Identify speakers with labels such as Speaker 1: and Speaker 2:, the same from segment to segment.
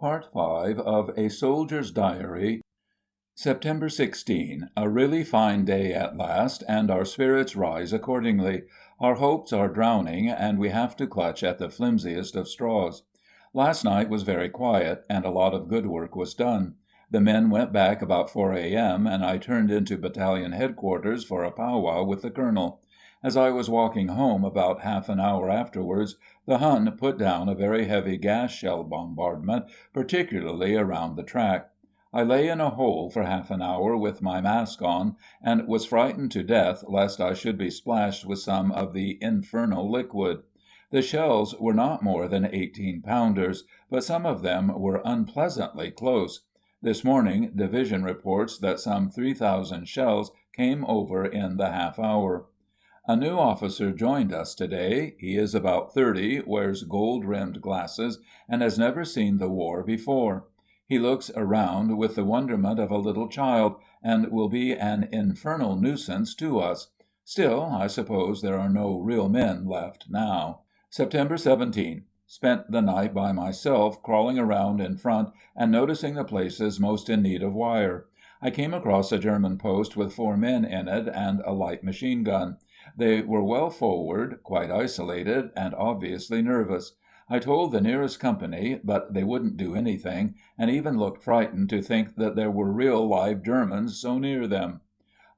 Speaker 1: Part 5 of A Soldier's Diary, September 16. A really fine day at last, and our spirits rise accordingly. Our hopes are drowning, and we have to clutch at the flimsiest of straws. Last night was very quiet, and a lot of good work was done. The men went back about 4 a.m., and I turned into battalion headquarters for a powwow with the colonel. As I was walking home about half an hour afterwards, the Hun put down a very heavy gas shell bombardment, particularly around the track. I lay in a hole for half an hour with my mask on, and was frightened to death lest I should be splashed with some of the infernal liquid. The shells were not more than 18-pounders, but some of them were unpleasantly close. This morning, division reports that some 3,000 shells came over in the half hour. A new officer joined us today. He is about 30, wears gold-rimmed glasses, and has never seen the war before. He looks around with the wonderment of a little child, and will be an infernal nuisance to us. Still, I suppose there are no real men left now. September 17. Spent the night by myself, crawling around in front and noticing the places most in need of wire. I came across a German post with 4 men in it and a light machine gun. They were well forward, quite isolated, and obviously nervous. I told the nearest company, but they wouldn't do anything, and even looked frightened to think that there were real live Germans so near them.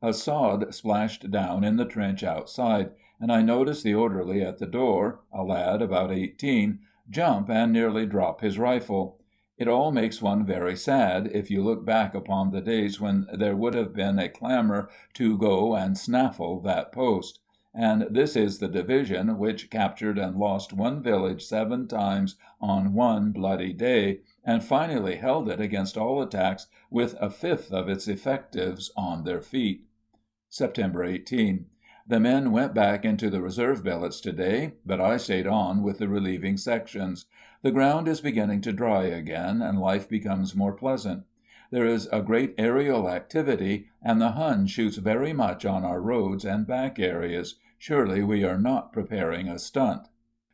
Speaker 1: A sod splashed down in the trench outside, and I noticed the orderly at the door, a lad about 18, jump and nearly drop his rifle. It all makes one very sad if you look back upon the days when there would have been a clamor to go and snaffle that post. And this is the division which captured and lost one village 7 times on one bloody day, and finally held it against all attacks with 1/5 of its effectives on their feet. September 18. The men went back into the reserve billets today, but I stayed on with the relieving sections. The ground is beginning to dry again, and life becomes more pleasant. There is a great aerial activity, and the Hun shoots very much on our roads and back areas. Surely we are not preparing a stunt.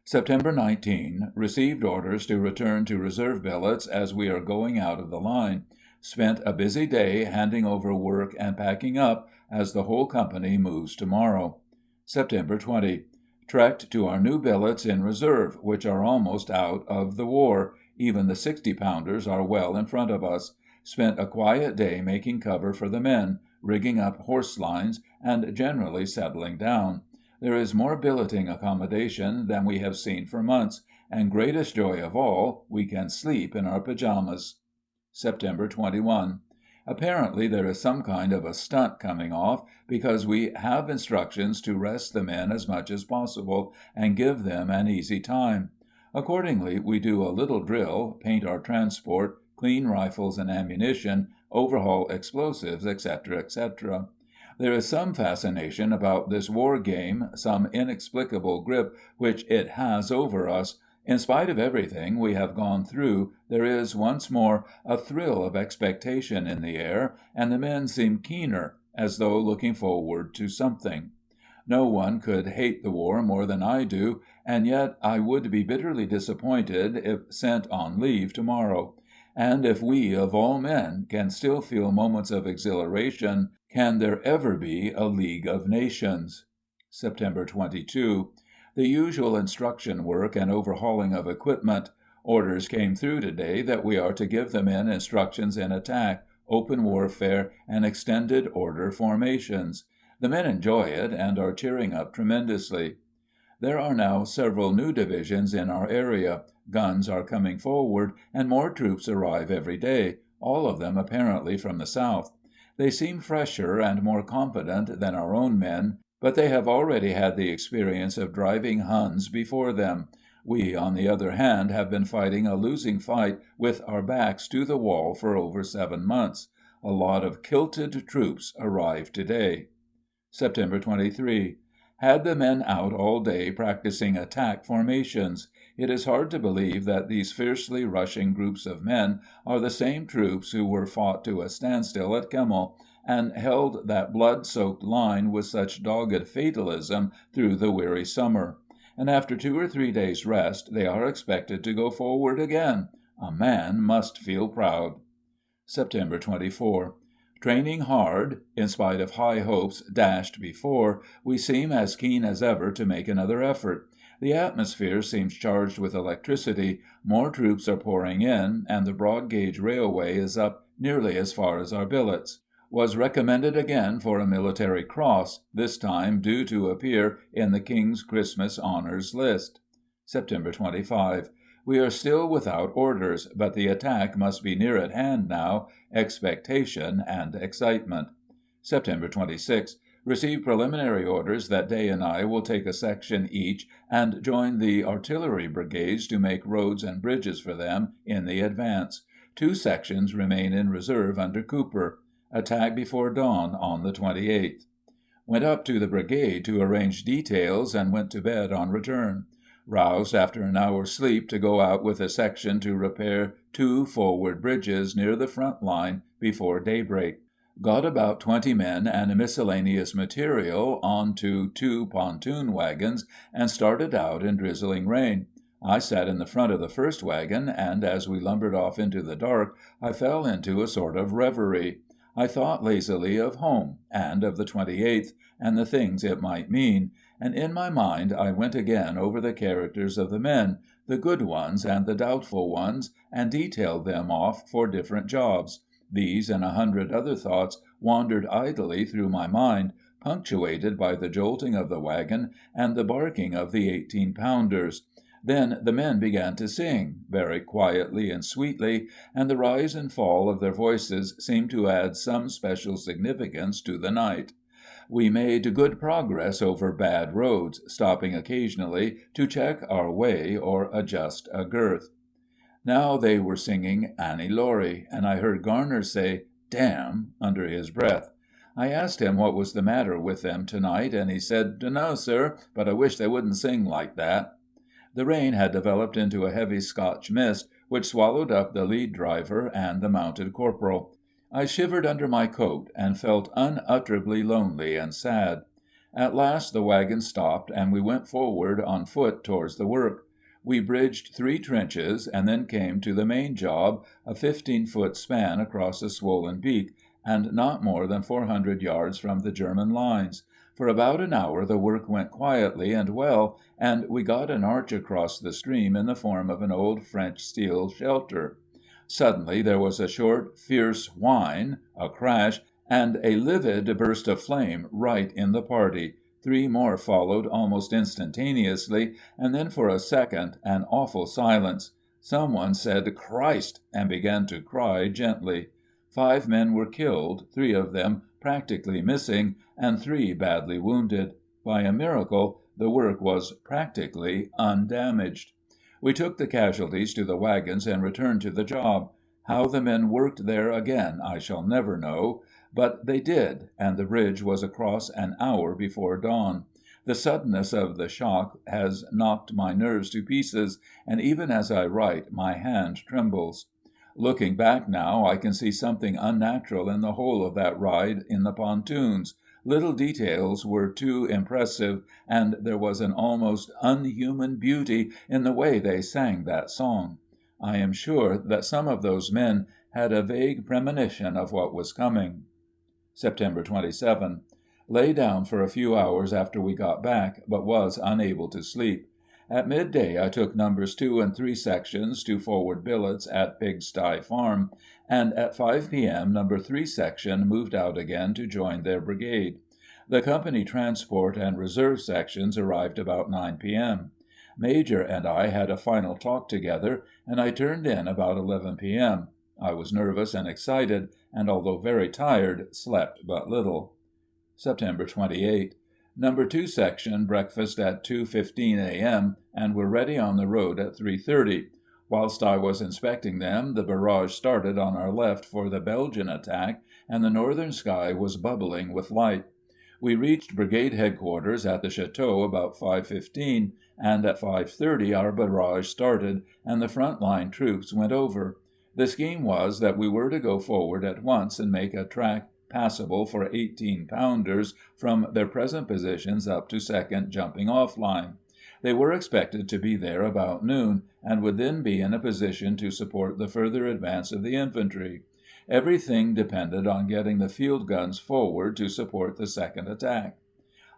Speaker 1: September 19. Received orders to return to reserve billets as we are going out of the line. Spent a busy day handing over work and packing up as the whole company moves tomorrow. September 20. Trekked to our new billets in reserve, which are almost out of the war. Even the 60-pounders are well in front of us. Spent a quiet day making cover for the men, rigging up horse lines, and generally settling down. There is more billeting accommodation than we have seen for months, and greatest joy of all, we can sleep in our pajamas. September 21. Apparently there is some kind of a stunt coming off, because we have instructions to rest the men as much as possible and give them an easy time. Accordingly, we do a little drill, paint our transport, clean rifles and ammunition, overhaul explosives, etc., etc. There is some fascination about this war game, some inexplicable grip which it has over us. In spite of everything we have gone through, there is, once more, a thrill of expectation in the air, and the men seem keener, as though looking forward to something. No one could hate the war more than I do, and yet I would be bitterly disappointed if sent on leave tomorrow. And if we, of all men, can still feel moments of exhilaration, can there ever be a League of Nations? September 22. The usual instruction work and overhauling of equipment. Orders came through today that we are to give the men instructions in attack, open warfare, and extended order formations. The men enjoy it and are cheering up tremendously. There are now several new divisions in our area. Guns are coming forward, and more troops arrive every day, all of them apparently from the south. They seem fresher and more confident than our own men, but they have already had the experience of driving Huns before them. We, on the other hand, have been fighting a losing fight with our backs to the wall for over 7 months. A lot of kilted troops arrived today. September 23. Had the men out all day practicing attack formations. It is hard to believe that these fiercely rushing groups of men are the same troops who were fought to a standstill at Kemmel, and held that blood-soaked line with such dogged fatalism through the weary summer. And after 2 or 3 days' rest, they are expected to go forward again. A man must feel proud. September 24. Training hard. In spite of high hopes dashed before, we seem as keen as ever to make another effort. The atmosphere seems charged with electricity, more troops are pouring in, and the broad gauge railway is up nearly as far as our billets. Was recommended again for a military cross, this time due to appear in the King's Christmas Honours list. September 25. We are still without orders, but the attack must be near at hand now, expectation and excitement. September 26. Received preliminary orders that Day and I will take a section each and join the artillery brigades to make roads and bridges for them in the advance. 2 sections remain in reserve under Cooper. Attack before dawn on the 28th. Went up to the brigade to arrange details and went to bed on return. Roused after an hour's sleep to go out with a section to repair 2 forward bridges near the front line before daybreak. Got about 20 men and miscellaneous material onto 2 pontoon wagons and started out in drizzling rain. I sat in the front of the first wagon, and as we lumbered off into the dark, I fell into a sort of reverie. I thought lazily of home, and of the 28th, and the things it might mean, and in my mind I went again over the characters of the men, the good ones and the doubtful ones, and detailed them off for different jobs. These and 100 other thoughts wandered idly through my mind, punctuated by the jolting of the wagon and the barking of the 18-pounders. Then the men began to sing, very quietly and sweetly, and the rise and fall of their voices seemed to add some special significance to the night. We made good progress over bad roads, stopping occasionally to check our way or adjust a girth. Now they were singing Annie Laurie, and I heard Garner say, "Damn," under his breath. I asked him what was the matter with them tonight, and he said, "Dunno, sir, but I wish they wouldn't sing like that." The rain had developed into a heavy Scotch mist, which swallowed up the lead driver and the mounted corporal. I shivered under my coat, and felt unutterably lonely and sad. At last the wagon stopped, and we went forward on foot towards the work. We bridged 3 trenches, and then came to the main job, a 15-foot span across a swollen beak, and not more than 400 yards from the German lines. For about an hour the work went quietly and well, and we got an arch across the stream in the form of an old French steel shelter. Suddenly there was a short, fierce whine, a crash, and a livid burst of flame right in the party. 3 more followed almost instantaneously, and then for a second an awful silence. Someone said "Christ!" and began to cry gently. 5 men were killed, 3 of them practically missing, and 3 badly wounded. By a miracle, the work was practically undamaged. We took the casualties to the wagons and returned to the job. How the men worked there again I shall never know, but they did, and the bridge was across an hour before dawn. The suddenness of the shock has knocked my nerves to pieces, and even as I write my hand trembles. Looking back now, I can see something unnatural in the whole of that ride in the pontoons. Little details were too impressive, and there was an almost unhuman beauty in the way they sang that song. I am sure that some of those men had a vague premonition of what was coming. September 27. Lay down for a few hours after we got back, but was unable to sleep. At midday I took numbers 2 and 3 sections to forward billets at Pigsty Farm, and at 5 p.m. No. 3 section moved out again to join their brigade. The company transport and reserve sections arrived about 9 p.m. Major and I had a final talk together, and I turned in about 11 p.m. I was nervous and excited, and although very tired, slept but little. September 28. No. 2 section breakfast at 2:15 a.m. and were ready on the road at 3:30. Whilst I was inspecting them, the barrage started on our left for the Belgian attack, and the northern sky was bubbling with light. We reached brigade headquarters at the Château about 5:15, and at 5:30 our barrage started, and the front line troops went over. The scheme was that we were to go forward at once and make a track passable for 18-pounders from their present positions up to second jumping-off line. They were expected to be there about noon, and would then be in a position to support the further advance of the infantry. Everything depended on getting the field guns forward to support the second attack.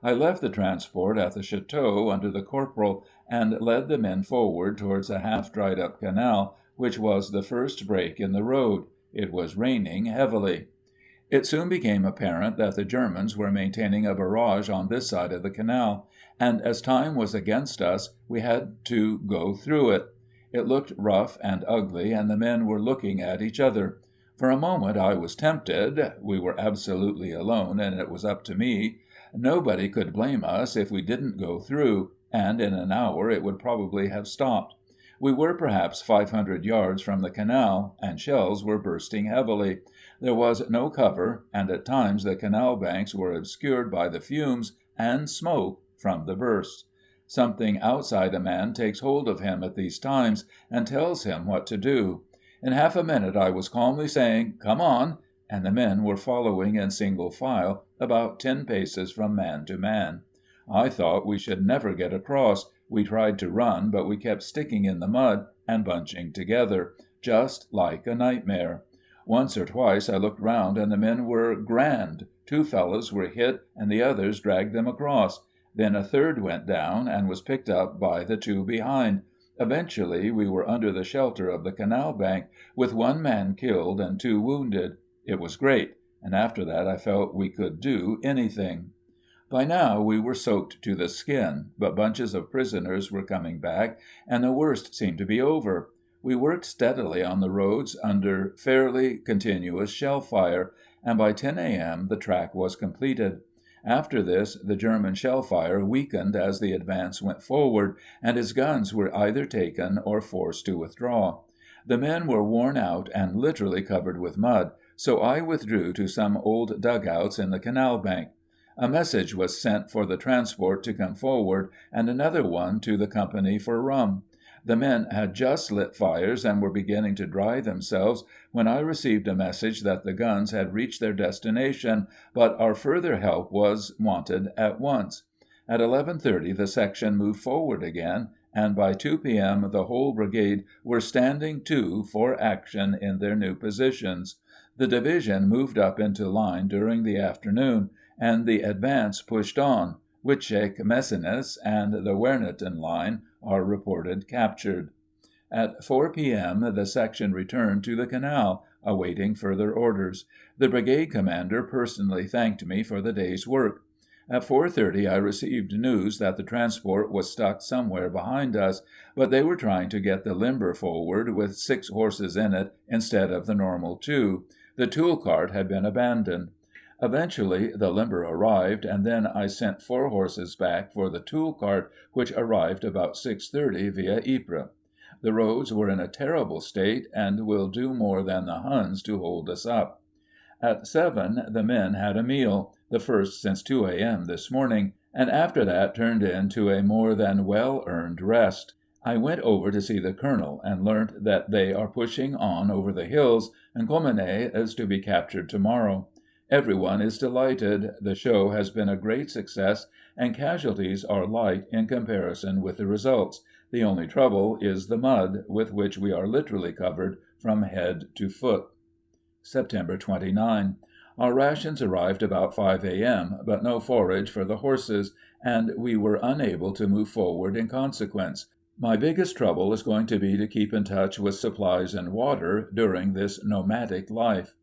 Speaker 1: I left the transport at the château under the corporal, and led the men forward towards a half-dried-up canal, which was the first break in the road. It was raining heavily. It soon became apparent that the Germans were maintaining a barrage on this side of the canal, and as time was against us, we had to go through it. It looked rough and ugly, and the men were looking at each other. For a moment I was tempted. We were absolutely alone, and it was up to me. Nobody could blame us if we didn't go through, and in an hour it would probably have stopped. We were perhaps 500 yards from the canal, and shells were bursting heavily. There was no cover, and at times the canal banks were obscured by the fumes and smoke from the bursts. Something outside a man takes hold of him at these times, and tells him what to do. In half a minute I was calmly saying, "Come on," and the men were following in single file, about 10 paces from man to man. I thought we should never get across. We tried to run, but we kept sticking in the mud and bunching together, just like a nightmare. Once or twice I looked round, and the men were grand. 2 fellows were hit, and the others dragged them across. Then a third went down, and was picked up by the 2 behind. Eventually we were under the shelter of the canal bank, with 1 man killed and 2 wounded. It was great, and after that I felt we could do anything. By now we were soaked to the skin, but bunches of prisoners were coming back, and the worst seemed to be over. We worked steadily on the roads under fairly continuous shell fire, and by 10 a.m. the track was completed. After this, the German shell fire weakened as the advance went forward, and his guns were either taken or forced to withdraw. The men were worn out and literally covered with mud, so I withdrew to some old dugouts in the canal bank. A message was sent for the transport to come forward, and another one to the company for rum. The men had just lit fires and were beginning to dry themselves when I received a message that the guns had reached their destination, but our further help was wanted at once. At 11:30 the section moved forward again, and by 2 p.m. the whole brigade were standing to for action in their new positions. The division moved up into line during the afternoon, and the advance pushed on. Witschek, Messines, and the Wernitzen line are reported captured. At 4 p.m. the section returned to the canal, awaiting further orders. The brigade commander personally thanked me for the day's work. At 4:30 I received news that the transport was stuck somewhere behind us, but they were trying to get the limber forward with 6 horses in it instead of the normal 2. The tool cart had been abandoned. Eventually the limber arrived, and then I sent 4 horses back for the tool cart, which arrived about 6:30 via Ypres. The roads were in a terrible state, and will do more than the Huns to hold us up. At 7 the men had a meal, the first since 2 a.m. this morning, and after that turned in to a more than well-earned rest. I went over to see the colonel, and learnt that they are pushing on over the hills, and Comines is to be captured tomorrow. Everyone is delighted. The show has been a great success, and casualties are light in comparison with the results. The only trouble is the mud, with which we are literally covered from head to foot. September 29. Our rations arrived about 5 a.m., but no forage for the horses, and we were unable to move forward in consequence. My biggest trouble is going to be to keep in touch with supplies and water during this nomadic life.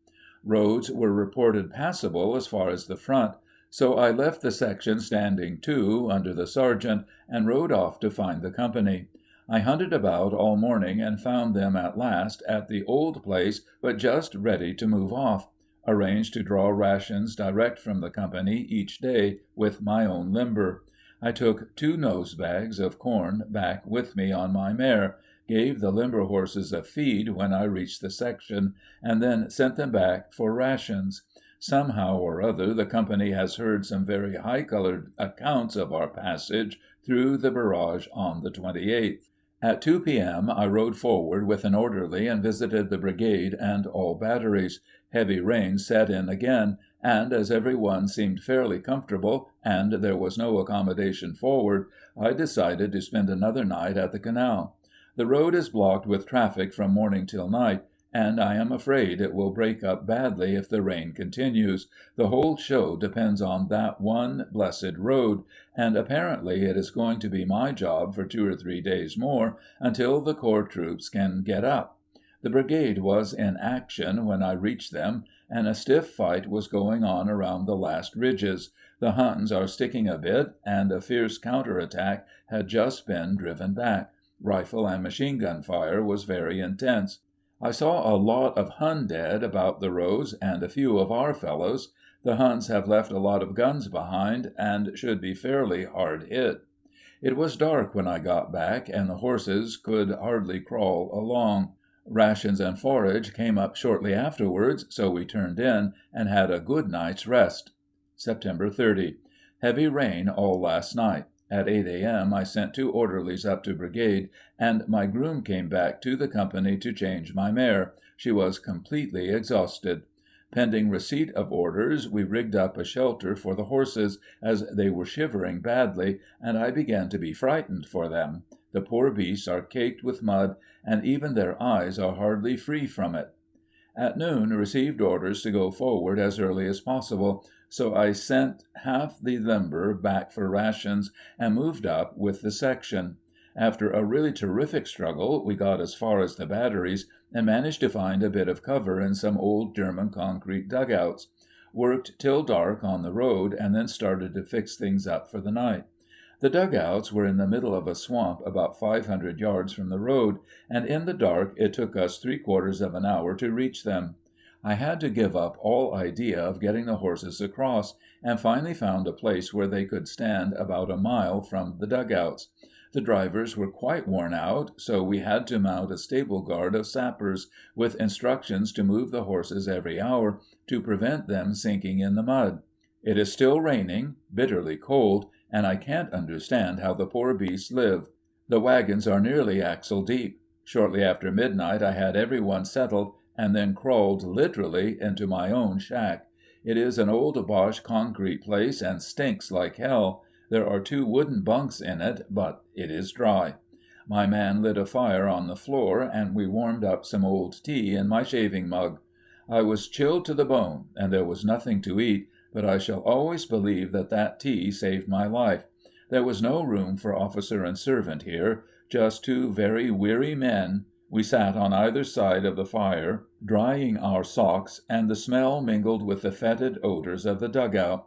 Speaker 1: Roads were reported passable as far as the front, so I left the section standing to, under the sergeant, and rode off to find the company. I hunted about all morning and found them at last at the old place, but just ready to move off. Arranged to draw rations direct from the company each day with my own limber. I took 2 nose bags of corn back with me on my mare, gave the limber horses a feed when I reached the section, and then sent them back for rations. Somehow or other the company has heard some very high-colored accounts of our passage through the barrage on the 28th. At 2 p.m. I rode forward with an orderly and visited the brigade and all batteries. Heavy rain set in again, and as every one seemed fairly comfortable, and there was no accommodation forward, I decided to spend another night at the canal. The road is blocked with traffic from morning till night, and I am afraid it will break up badly if the rain continues. The whole show depends on that one blessed road, and apparently it is going to be my job for 2 or 3 days more, until the corps troops can get up. The brigade was in action when I reached them, and a stiff fight was going on around the last ridges. The Huns are sticking a bit, and a fierce counter-attack had just been driven back. Rifle and machine gun fire was very intense. I saw a lot of Hun dead about the roads and a few of our fellows. The Huns have left a lot of guns behind and should be fairly hard hit. It was dark when I got back, and the horses could hardly crawl along. Rations and forage came up shortly afterwards, so we turned in and had a good night's rest. September 30. Heavy rain all last night. At 8 a.m. I sent 2 orderlies up to brigade, and my groom came back to the company to change my mare. She was completely exhausted. Pending receipt of orders, we rigged up a shelter for the horses, as they were shivering badly, and I began to be frightened for them. The poor beasts are caked with mud, and even their eyes are hardly free from it. At noon received orders to go forward as early as possible, so I sent half the lumber back for rations and moved up with the section. After a really terrific struggle, we got as far as the batteries and managed to find a bit of cover in some old German concrete dugouts. Worked till dark on the road, and then started to fix things up for the night. The dugouts were in the middle of a swamp about 500 yards from the road, and in the dark it took us 3/4 of an hour to reach them. I had to give up all idea of getting the horses across, and finally found a place where they could stand about a mile from the dugouts. The drivers were quite worn out, so we had to mount a stable guard of sappers, with instructions to move the horses every hour to prevent them sinking in the mud. It is still raining, bitterly cold, and I can't understand how the poor beasts live. The wagons are nearly axle deep. Shortly after midnight I had every one settled, and then crawled literally into my own shack. It is an old Boche concrete place and stinks like hell. There are 2 wooden bunks in it, but it is dry. My man lit a fire on the floor, and we warmed up some old tea in my shaving mug. I was chilled to the bone, and there was nothing to eat, but I shall always believe that tea saved my life. There was no room for officer and servant here, just 2 very weary men. We sat on either side of the fire, drying our socks, and the smell mingled with the fetid odors of the dugout.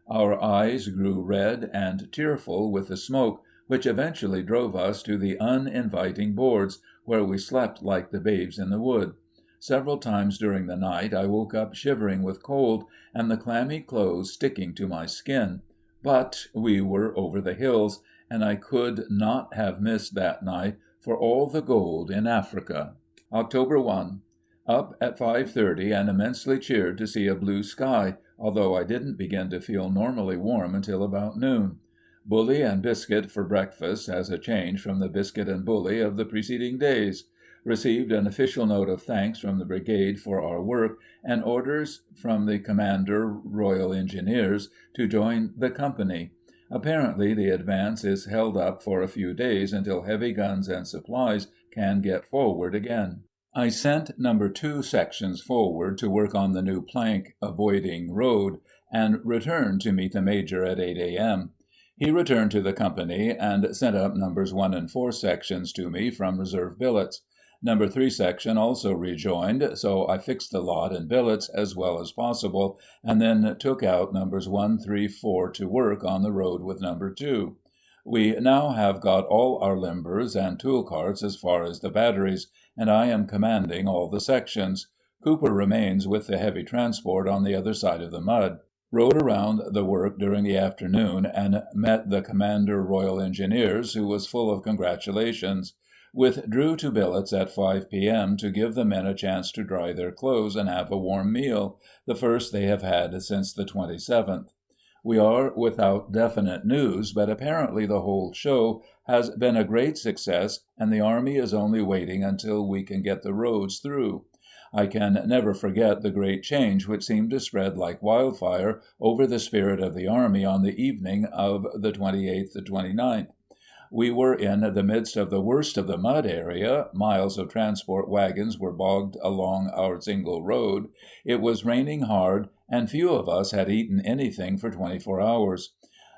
Speaker 1: Our eyes grew red and tearful with the smoke, which eventually drove us to the uninviting boards, where we slept like the babes in the wood. Several times during the night I woke up shivering with cold, and the clammy clothes sticking to my skin. But we were over the hills, and I could not have missed that night for all the gold in Africa. October 1. Up at 5:30 and immensely cheered to see a blue sky, although I didn't begin to feel normally warm until about noon. Bully and biscuit for breakfast, as a change from the biscuit and bully of the preceding days. Received an official note of thanks from the brigade for our work, and orders from the Commander Royal Engineers to join the company. Apparently the advance is held up for a few days until heavy guns and supplies can get forward again. I sent No. 2 sections forward to work on the new plank avoiding road, and returned to meet the Major at 8 a.m. He returned to the company and sent up Nos. 1 and 4 sections to me from reserve billets. No. 3 section also rejoined, so I fixed the lot in billets as well as possible, and then took out Nos. 1, 3, 4 to work on the road with No. 2. We now have got all our limbers and tool carts as far as the batteries, and I am commanding all the sections. Cooper remains with the heavy transport on the other side of the mud. Rode around the work during the afternoon, and met the Commander Royal Engineers, who was full of congratulations. Withdrew to billets at 5 p.m. to give the men a chance to dry their clothes and have a warm meal, the first they have had since the 27th. We are without definite news, but apparently the whole show has been a great success, and the army is only waiting until we can get the roads through. I can never forget the great change which seemed to spread like wildfire over the spirit of the army on the evening of the 28th to 29th. We were in the midst of the worst of the mud area, miles of transport wagons were bogged along our single road, it was raining hard, and few of us had eaten anything for 24 hours.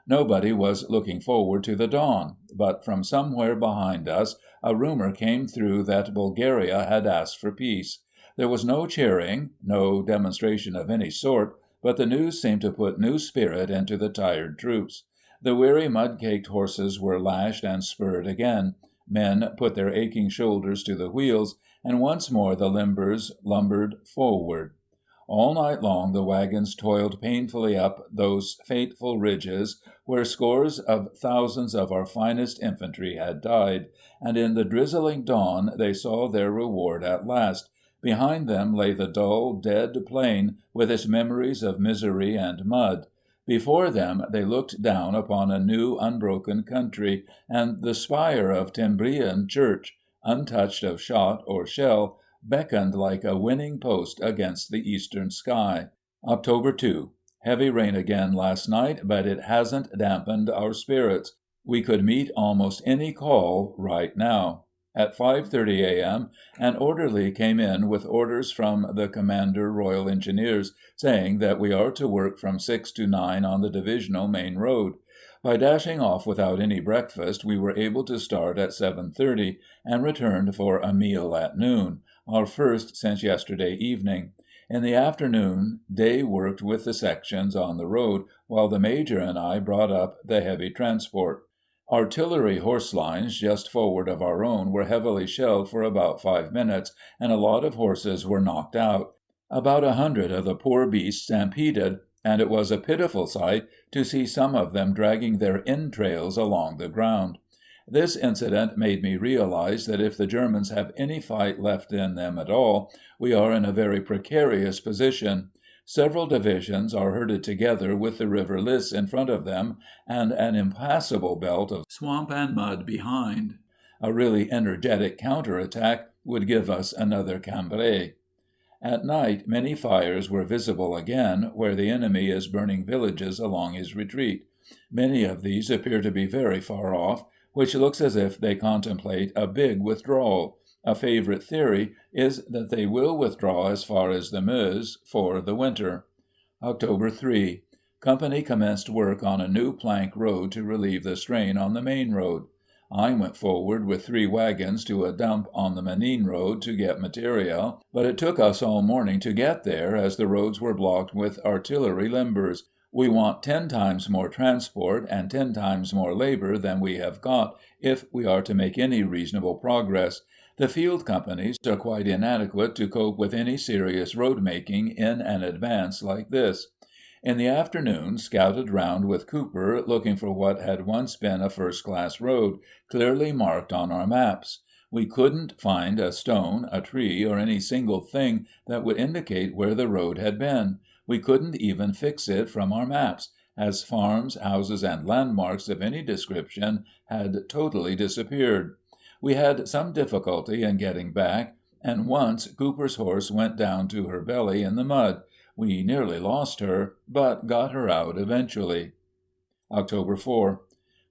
Speaker 1: Nobody was looking forward to the dawn, but from somewhere behind us a rumor came through that Bulgaria had asked for peace. There was no cheering, no demonstration of any sort, but the news seemed to put new spirit into the tired troops. The weary, mud-caked horses were lashed and spurred again, men put their aching shoulders to the wheels, and once more the limbers lumbered forward. All night long the wagons toiled painfully up those fateful ridges where scores of thousands of our finest infantry had died, and in the drizzling dawn they saw their reward at last. Behind them lay the dull, dead plain with its memories of misery and mud. Before them they looked down upon a new, unbroken country, and the spire of Timbrian Church, untouched of shot or shell, beckoned like a winning post against the eastern sky. October 2. Heavy rain again last night, but it hasn't dampened our spirits. We could meet almost any call right now. At 5:30 a.m., an orderly came in with orders from the Commander Royal Engineers, saying that we are to work from 6 to 9 on the divisional main road. By dashing off without any breakfast, we were able to start at 7:30, and returned for a meal at noon, our first since yesterday evening. In the afternoon, Day worked with the sections on the road, while the Major and I brought up the heavy transport. Artillery horse lines just forward of our own were heavily shelled for about 5 minutes, and a lot of horses were knocked out. About 100 of the poor beasts stampeded, and it was a pitiful sight to see some of them dragging their entrails along the ground. This incident made me realize that if the Germans have any fight left in them at all, we are in a very precarious position. Several divisions are herded together with the River Lys in front of them, and an impassable belt of swamp and mud behind. A really energetic counter-attack would give us another Cambrai. At night many fires were visible again, where the enemy is burning villages along his retreat. Many of these appear to be very far off, which looks as if they contemplate a big withdrawal. A favorite theory is that they will withdraw as far as the Meuse for the winter. October 3. Company commenced work on a new plank road to relieve the strain on the main road. I went forward with 3 wagons to a dump on the Menin road to get material, but it took us all morning to get there, as the roads were blocked with artillery limbers. We want 10 times more transport and 10 times more labor than we have got if we are to make any reasonable progress. The field companies are quite inadequate to cope with any serious road making in an advance like this. In the afternoon scouted round with Cooper, looking for what had once been a first-class road, clearly marked on our maps. We couldn't find a stone, a tree, or any single thing that would indicate where the road had been. We couldn't even fix it from our maps, as farms, houses, and landmarks of any description had totally disappeared. We had some difficulty in getting back, and once Cooper's horse went down to her belly in the mud. We nearly lost her, but got her out eventually. October 4.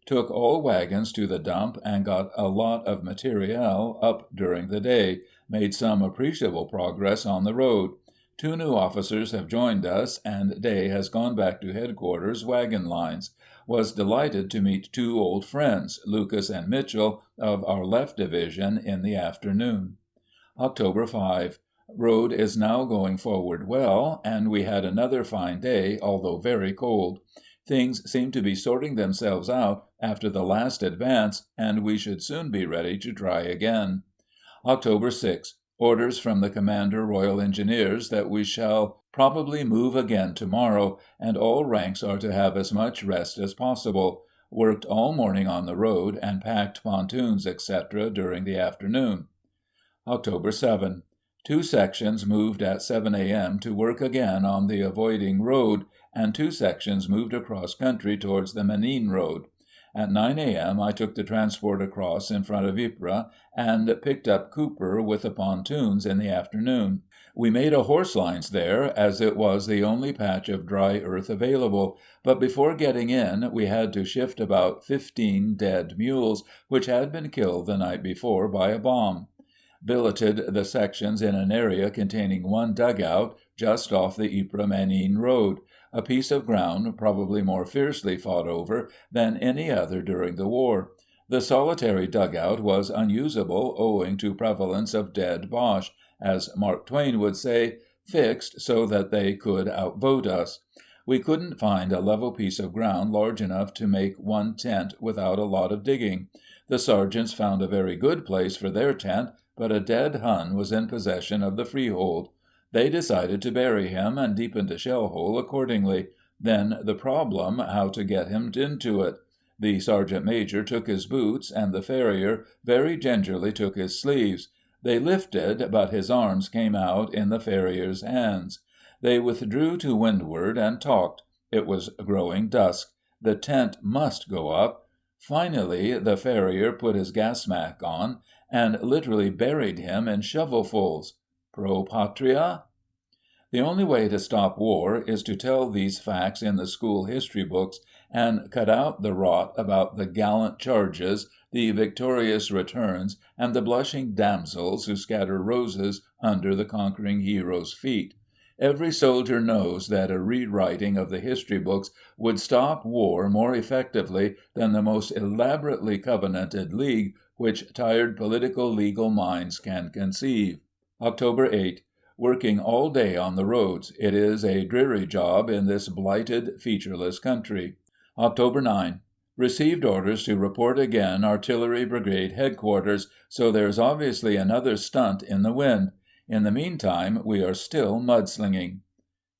Speaker 1: Took all wagons to the dump and got a lot of material up during the day, made some appreciable progress on the road. 2 new officers have joined us, and Day has gone back to headquarters wagon lines. Was delighted to meet 2 old friends, Lucas and Mitchell, of our left division, in the afternoon. October 5. Road is now going forward well, and we had another fine day, although very cold. Things seem to be sorting themselves out after the last advance, and we should soon be ready to try again. October 6. Orders from the Commander Royal Engineers that we shall probably move again tomorrow, and all ranks are to have as much rest as possible. Worked all morning on the road, and packed pontoons, etc., during the afternoon. October 7. 2 sections moved at 7 a.m. to work again on the avoiding road, and 2 sections moved across country towards the Menin road. At 9 a.m. I took the transport across in front of Ypres, and picked up Cooper with the pontoons in the afternoon. We made a horse lines there, as it was the only patch of dry earth available, but before getting in we had to shift about 15 dead mules, which had been killed the night before by a bomb. Billeted the sections in an area containing one dugout just off the Ypres-Ménin road, a piece of ground probably more fiercely fought over than any other during the war. The solitary dugout was unusable owing to prevalence of dead Boche, as Mark Twain would say, fixed so that they could outvote us. We couldn't find a level piece of ground large enough to make one tent without a lot of digging. The sergeants found a very good place for their tent, but a dead Hun was in possession of the freehold. They decided to bury him, and deepened a shell hole accordingly. Then the problem how to get him into it. The sergeant major took his boots, and the farrier very gingerly took his sleeves. They lifted, but his arms came out in the farrier's hands. They withdrew to windward and talked. It was growing dusk. The tent must go up. Finally the farrier put his gas mask on, and literally buried him in shovelfuls. Pro patria? The only way to stop war is to tell these facts in the school history books, and cut out the rot about the gallant charges, the victorious returns, and the blushing damsels who scatter roses under the conquering hero's feet. Every soldier knows that a rewriting of the history books would stop war more effectively than the most elaborately covenanted league which tired political legal minds can conceive. October 8. Working all day on the roads. It is a dreary job in this blighted, featureless country. October 9. Received orders to report again Artillery Brigade Headquarters, so there's obviously another stunt in the wind. In the meantime, we are still mudslinging.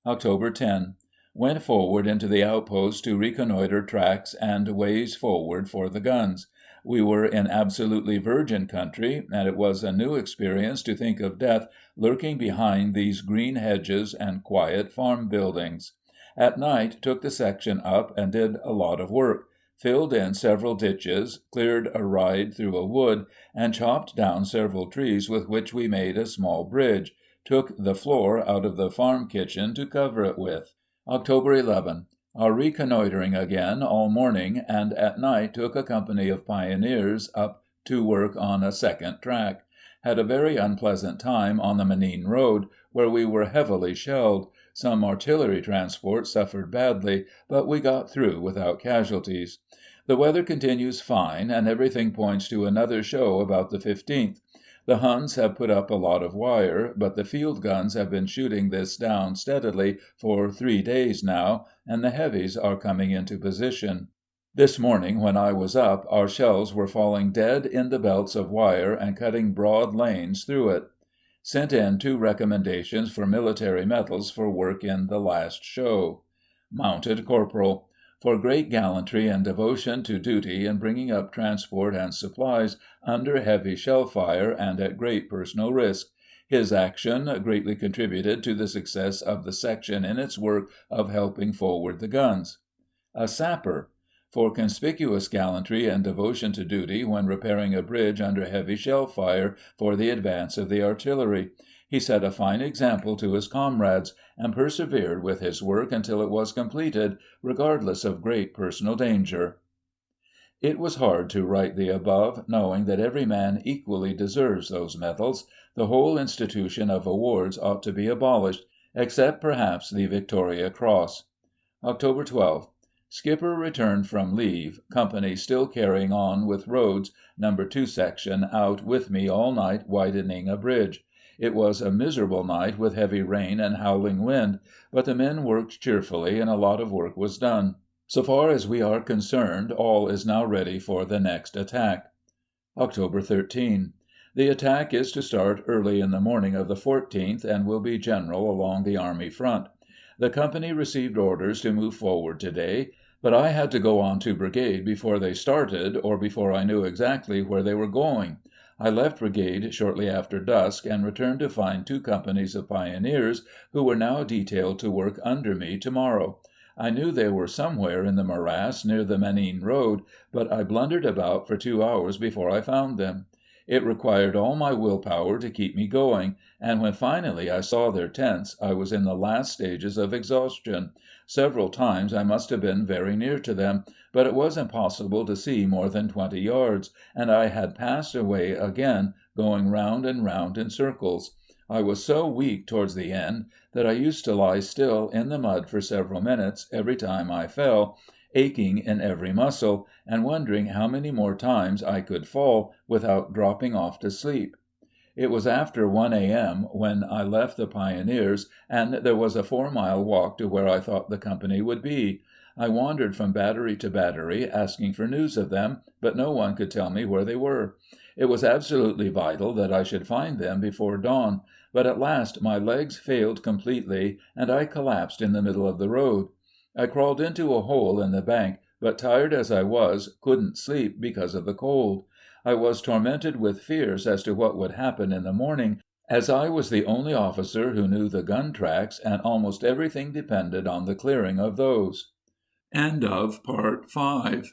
Speaker 1: October 10. Went forward into the outposts to reconnoiter tracks and ways forward for the guns. We were in absolutely virgin country, and it was a new experience to think of death lurking behind these green hedges and quiet farm buildings. At night took the section up and did a lot of work. Filled in several ditches, cleared a ride through a wood, and chopped down several trees with which we made a small bridge. Took the floor out of the farm kitchen to cover it with. October 11. Are reconnoitering again all morning, and at night took a company of pioneers up to work on a second track. Had a very unpleasant time on the Ménin road, where we were heavily shelled. Some artillery transport suffered badly, but we got through without casualties. The weather continues fine, and everything points to another show about the 15th. The Huns have put up a lot of wire, but the field guns have been shooting this down steadily for 3 days now, and the heavies are coming into position. This morning when I was up, our shells were falling dead in the belts of wire and cutting broad lanes through it. Sent in 2 recommendations for military medals for work in the last show. Mounted Corporal. For great gallantry and devotion to duty in bringing up transport and supplies under heavy shell fire and at great personal risk. His action greatly contributed to the success of the section in its work of helping forward the guns. A Sapper. For conspicuous gallantry and devotion to duty when repairing a bridge under heavy shell fire for the advance of the artillery. He set a fine example to his comrades, and persevered with his work until it was completed, regardless of great personal danger. It was hard to write the above, knowing that every man equally deserves those medals. The whole institution of awards ought to be abolished, except perhaps the Victoria Cross. October 12. Skipper returned from leave, company still carrying on with roads, No. 2 section out with me all night widening a bridge. It was a miserable night with heavy rain and howling wind, but the men worked cheerfully and a lot of work was done. So far as we are concerned, all is now ready for the next attack. October 13. The attack is to start early in the morning of the 14th and will be general along the army front. The company received orders to move forward today, but I had to go on to brigade before they started or before I knew exactly where they were going. I left brigade shortly after dusk and returned to find 2 companies of pioneers who were now detailed to work under me tomorrow. I knew they were somewhere in the morass near the Menin road, but I blundered about for 2 hours before I found them. It required all my will power to keep me going, and when finally I saw their tents, I was in the last stages of exhaustion. Several times I must have been very near to them, but it was impossible to see more than 20 yards, and I had passed away again, going round and round in circles. I was so weak towards the end that I used to lie still in the mud for several minutes every time I fell, aching in every muscle, and wondering how many more times I could fall without dropping off to sleep. It was after 1 a.m. when I left the pioneers, and there was a 4-mile walk to where I thought the company would be. I wandered from battery to battery, asking for news of them, but no one could tell me where they were. It was absolutely vital that I should find them before dawn, but at last my legs failed completely, and I collapsed in the middle of the road. I crawled into a hole in the bank, but tired as I was, couldn't sleep because of the cold. I was tormented with fears as to what would happen in the morning, as I was the only officer who knew the gun tracks, and almost everything depended on the clearing of those. End of Part 5.